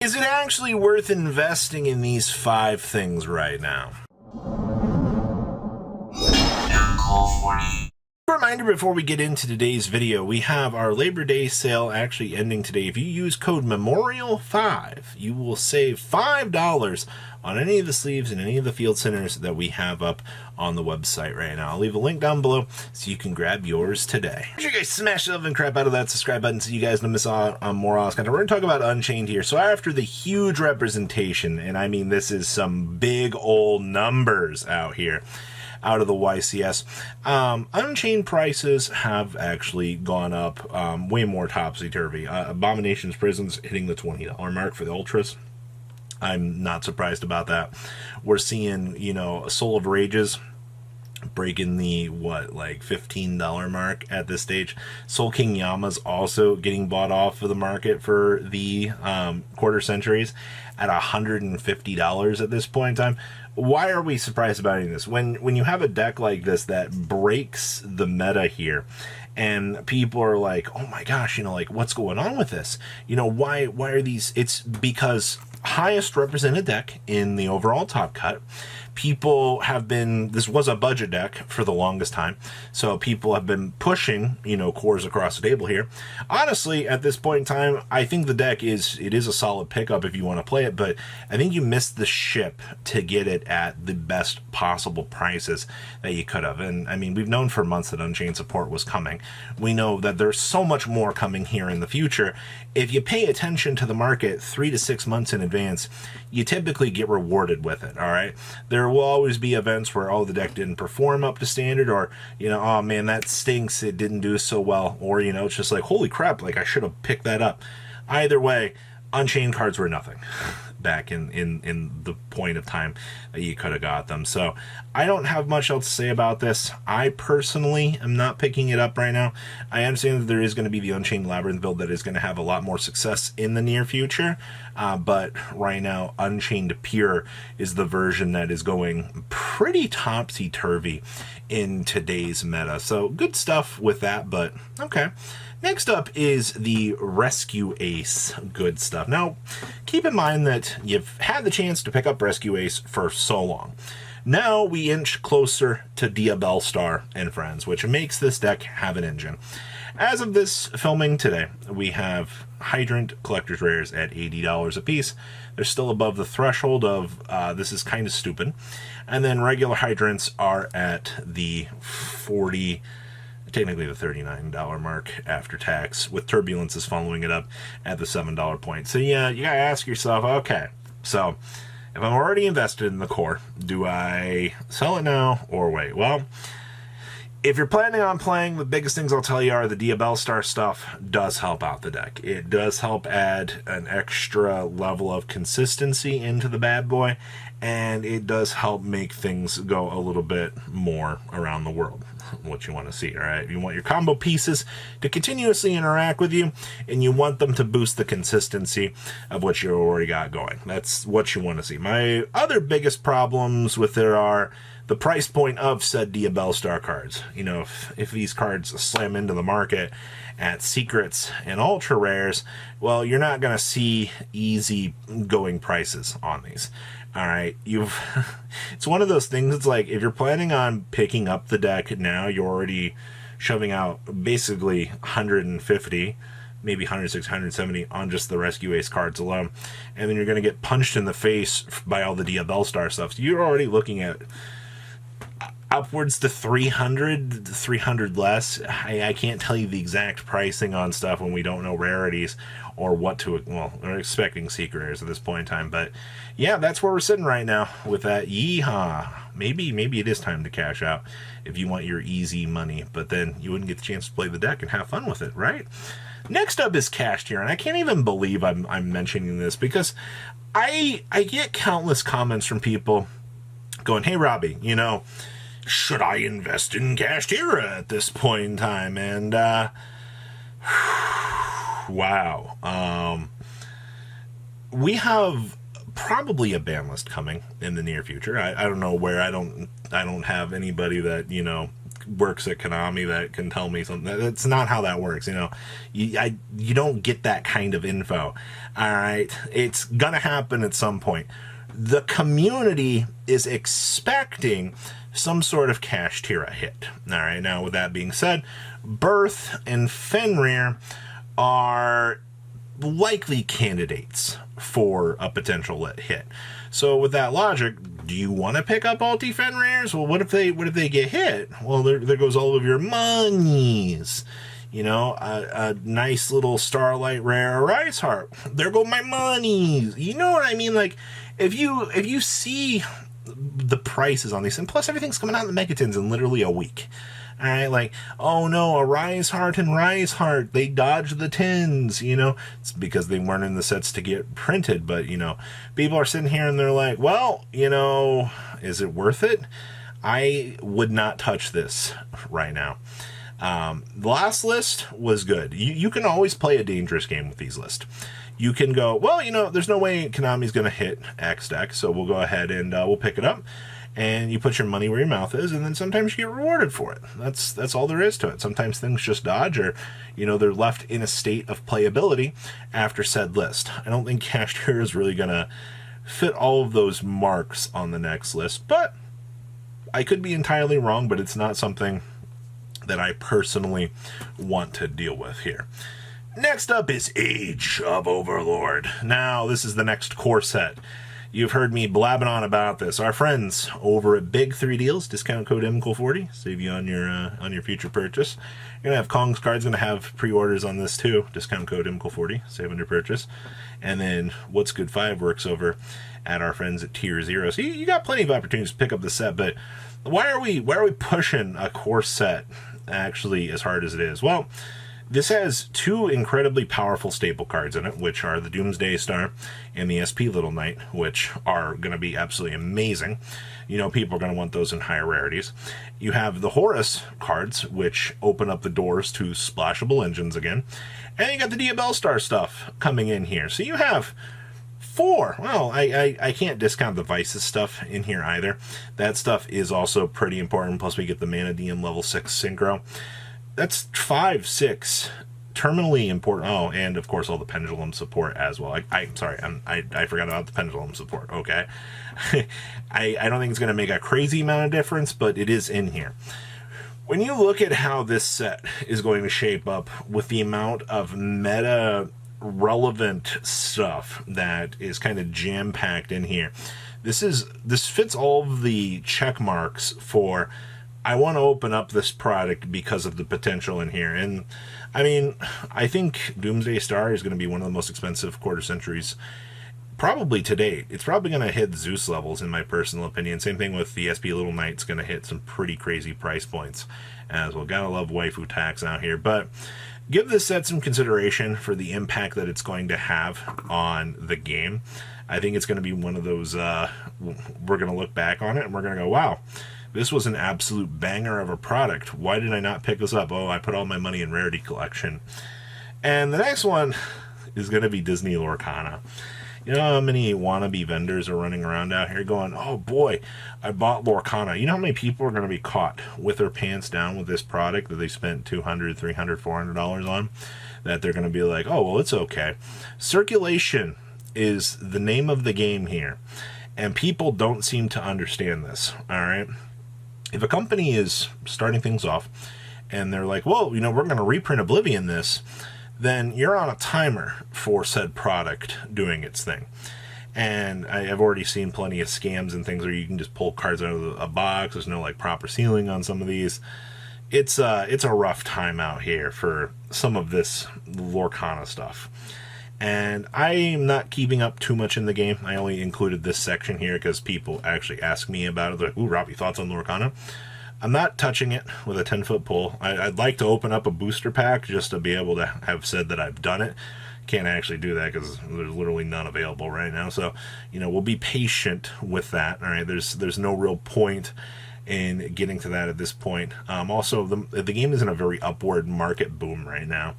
Is it actually worth investing in these 5 things right now? Reminder before we get into today's video, we have our Labor Day sale actually ending today. If you use code MEMORIAL5, you will save $5 on any of the sleeves and any of the field centers that we have up on the website right now. I'll leave a link down below so you can grab yours today. Make sure you guys smash the loving crap out of that subscribe button so you guys don't miss out on more awesome content. We're going to talk about Unchained here. So after the huge representation, and I mean this is some big old numbers out here, out of the YCS. Unchained prices have actually gone up way more topsy-turvy. Abominations Prisons hitting the $20 mark for the Ultras. I'm not surprised about that. We're seeing, you know, Soul of Rages breaking the, like $15 mark at this stage. Soul King Yama's also getting bought off of the market for the quarter centuries at $150 at this point in time. Why are we surprised about this? When you have a deck like this that breaks the meta here, and people are like, oh my gosh, you know, like, what's going on with this? You know, why are these? It's because highest represented deck in the overall top cut. People have been, this was a budget deck for the longest time, so people have been pushing, you know, cores across the table here. Honestly, at this point in time, I think the deck is a solid pickup if you want to play it, but I think you missed the ship to get it at the best possible prices that you could have. And I mean, we've known for months that Unchained support was coming. We know that there's so much more coming here in the future. If you pay attention to the market 3 to 6 months in advance, you typically get rewarded with it, all right? There will always be events where, oh, the deck didn't perform up to standard, or, you know, oh man, that stinks, it didn't do so well, or, you know, it's just like, holy crap, like I should have picked that up. Either way, Unchained cards were nothing back in the point of time that you could have got them. So I don't have much else to say about this. I personally am not picking it up right now. I understand that there is going to be the Unchained Labyrinth build that is going to have a lot more success in the near future, but right now Unchained Pure is the version that is going pretty topsy-turvy in today's meta. So good stuff with that, but okay. Next up is the Rescue Ace. Good stuff. Now, keep in mind that you've had the chance to pick up Rescue Ace for so long. Now we inch closer to Diabellstar and Friends, which makes this deck have an engine. As of this filming today, we have Hydrant Collector's Rares at $80 a piece. They're still above the threshold of this is kind of stupid. And then regular Hydrants are at the technically the $39 mark after tax, with Turbulences following it up at the $7 point. So yeah, you gotta ask yourself, okay, so if I'm already invested in the core, do I sell it now or wait? Well, if you're planning on playing, the biggest things I'll tell you are the Diabellstar stuff does help out the deck. It does help add an extra level of consistency into the bad boy, and it does help make things go a little bit more around the world, what you want to see, all right? You want your combo pieces to continuously interact with you, and you want them to boost the consistency of what you already got going. That's what you want to see. My other biggest problems with it are the price point of said Diabellstar cards. You know, if these cards slam into the market at secrets and ultra rares, well, you're not going to see easy going prices on these. All right, it's one of those things. It's like if you're planning on picking up the deck now, you're already shoving out basically 150, maybe 160, 170 on just the Rescue Ace cards alone, and then you're going to get punched in the face by all the Diabellstar stuff. So you're already looking at upwards to 300 less. I can't tell you the exact pricing on stuff when we don't know rarities or what to, well, we're expecting secret rares at this point in time, but yeah, that's where we're sitting right now with that. Yeehaw. Maybe it is time to cash out if you want your easy money, but then you wouldn't get the chance to play the deck and have fun with it, right? Next up is Kashtira, and I can't even believe I'm mentioning this because I get countless comments from people going, hey Robbie, you know, should I invest in Kashtira at this point in time? And wow, we have probably a banlist coming in the near future. I don't know where. I don't have anybody that, you know, works at Konami that can tell me something. That's not how that works, you know. You don't get that kind of info. All right, it's gonna happen at some point. The community is expecting some sort of Kashtira hit. All right, now with that being said, Birth and Fenrir are likely candidates for a potential hit. So with that logic, do you want to pick up Alti Fenrirs? Well, what if they get hit? Well, there goes all of your monies. You know, a nice little Starlight Rare or Ice Heart. There go my monies. You know what I mean? Like, if you see the prices on these, and plus everything's coming out in the Megatins in literally a week. All right, like, oh no, a Rise Heart and Rise Heart, they dodged the tins, you know. It's because they weren't in the sets to get printed, but, you know, people are sitting here and they're like, well, you know, is it worth it? I would not touch this right now. The last list was good. You can always play a dangerous game with these lists. You can go, well, you know, there's no way Konami's going to hit X deck, so we'll go ahead and we'll pick it up. And you put your money where your mouth is, and then sometimes you get rewarded for it. That's all there is to it. Sometimes things just dodge, or, you know, they're left in a state of playability after said list. I don't think Kashtira is really going to fit all of those marks on the next list, but I could be entirely wrong, but it's not something that I personally want to deal with here. Next up is Age of Overlord. Now, this is the next core set. You've heard me blabbing on about this. Our friends over at Big 3 Deals, discount code MCOL40, save you on your future purchase. You're gonna have Kong's cards, gonna have pre-orders on this too. Discount code MCOL40, save on your purchase. And then What's Good 5 works over at our friends at Tier 0. So you got plenty of opportunities to pick up the set, but why are we pushing a core set actually as hard as it is? Well, this has two incredibly powerful staple cards in it, which are the Doomsday Star and the SP Little Knight, which are going to be absolutely amazing. You know, people are going to want those in higher rarities. You have the Horus cards, which open up the doors to splashable engines again. And you got the Diabell Star stuff coming in here. So you have four. Well, I can't discount the Vices stuff in here either. That stuff is also pretty important. Plus we get the Manadium level 6 Synchro. That's 5, 6 terminally important. Oh, and of course all the pendulum support as well. I'm sorry, I forgot about the pendulum support. Okay, I don't think it's going to make a crazy amount of difference, but it is in here. When you look at how this set is going to shape up with the amount of meta relevant stuff that is kind of jam packed in here, this fits all of the check marks for, I want to open up this product because of the potential in here. And I mean, I think Doomsday Star is going to be one of the most expensive quarter centuries probably to date. It's probably going to hit Zeus levels in my personal opinion. Same thing with the SP Little Knight's going to hit some pretty crazy price points as well. Gotta love waifu tax out here. But give this set some consideration for the impact that it's going to have on the game. I think it's going to be one of those, we're going to look back on it and we're going to go, wow, this was an absolute banger of a product. Why did I not pick this up? Oh, I put all my money in Rarity Collection. And the next one is going to be Disney Lorcana. You know how many wannabe vendors are running around out here going, oh boy, I bought Lorcana. You know how many people are going to be caught with their pants down with this product that they spent $200, $300, $400 on? That they're going to be like, oh, well, it's okay. Circulation is the name of the game here. And people don't seem to understand this, all right? If a company is starting things off and they're like, well, you know, we're going to reprint Oblivion this, then you're on a timer for said product doing its thing. And I've already seen plenty of scams and things where you can just pull cards out of a box. There's no like proper sealing on some of these. It's a rough time out here for some of this Lorcana stuff. And I'm not keeping up too much in the game. I only included this section here because people actually ask me about it. They're like, ooh, Robbie, thoughts on Lorcana? I'm not touching it with a 10-foot pole. I'd like to open up a booster pack just to be able to have said that I've done it. Can't actually do that because there's literally none available right now. So, you know, we'll be patient with that. All right, there's no real point in getting to that at this point. Also, the game is in a very upward market boom right now.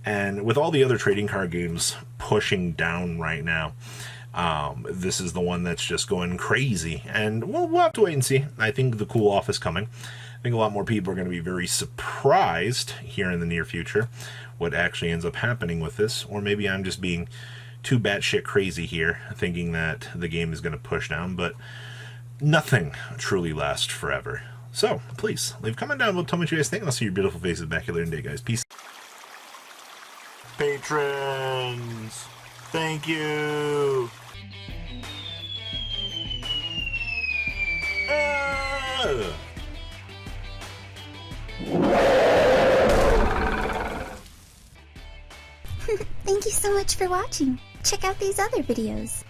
And with all the other trading card games pushing down right now, this is the one that's just going crazy. And we'll have to wait and see. I think the cool off is coming. I think a lot more people are going to be very surprised here in the near future what actually ends up happening with this. Or maybe I'm just being too batshit crazy here, thinking that the game is going to push down, but nothing truly lasts forever. So, please, leave a comment down below, tell me what you guys think, and I'll see your beautiful faces back here later in the day, guys. Peace. Patrons, thank you. Thank you so much for watching. Check out these other videos.